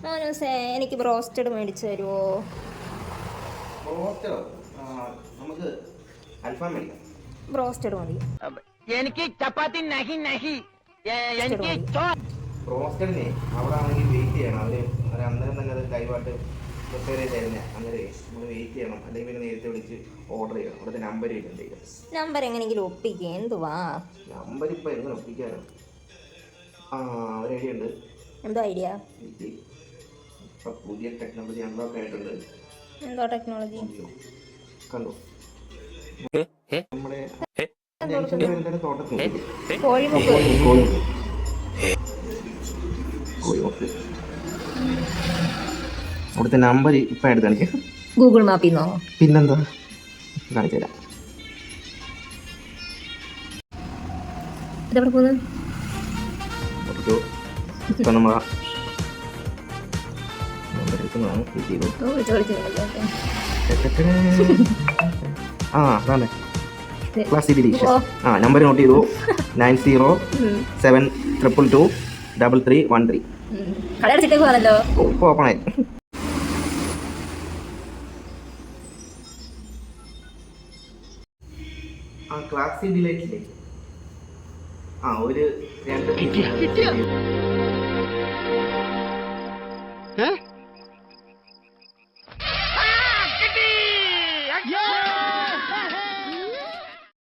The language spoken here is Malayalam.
മോനൂസേ എനിക്ക് ബ്രോസ്റ്റഡ് മേടിച്ചു തരുമോ? ബ്രോസ്റ്റഡോ? നമുക്ക് അൽഫാം മേടിക്കാം. ബ്രോസ്റ്റഡ് മതി. എനിക്ക് ചപ്പാത്തി നഹി നഹി, എനിക്ക് ബ്രോസ്റ്റഡിനെ അവിടെ ആണെങ്കിൽ വെയിറ്റ് ചെയ്യണം. അവർ അന്നേരം തന്നെ അത് ലൈവായിട്ട് പ്രിപ്പയർ ചെയ്ത് തരുന്നത്. അങ്ങനെ നമ്മൾ വെയിറ്റ് ചെയ്യണം. അല്ലെങ്കിൽ പിന്നെ നേരത്തെ വിളിച്ച് ഓർഡർ ചെയ്യണം. അവിടുത്തെ നമ്പർ ഇല്ല. നമ്പർ എങ്ങനെയെങ്കിലും ഒപ്പിക്കുക. എന്തുവാ നമ്പർ ഇപ്പോൾ എങ്ങനെ ഒപ്പിക്കാനോ? ഒരു ഐഡിയ ഉണ്ട്. എന്തോ ഐഡിയ? ഇപ്പം പുതിയ ടെക്നോളജി അൺലോക്ക് ആയിട്ടുണ്ട്. എന്തോ ടെക്നോളജി? കണ്ടോ നമ്മുടെ തോട്ടത്തിൽ അവിടുത്തെ നമ്പർ ഇപ്പം എടുത്ത് കാണിക്കാം. ഗൂഗിൾ മാപ്പിൽ നിന്നോ? പിന്നെന്താ, കാണിച്ചു തരാം. ഇതെവിടെ പോകുന്നത്? ഇപ്പം നമ്മൾ നമ്പർ എടുക്കുന്നതാണ്. അതാണ് ക്ലാസ് ഡിലീഷ്യസ്. നമ്പർ നോട്ട് ചെയ്തു. 9072222313. കടയടച്ചിട്ടേക്കുവാണല്ലോ. ഇപ്പോൾ ഓപ്പൺ ആയി. ക്ലാസ് ഡിലൈറ്റില്ലേ? ഒരു 2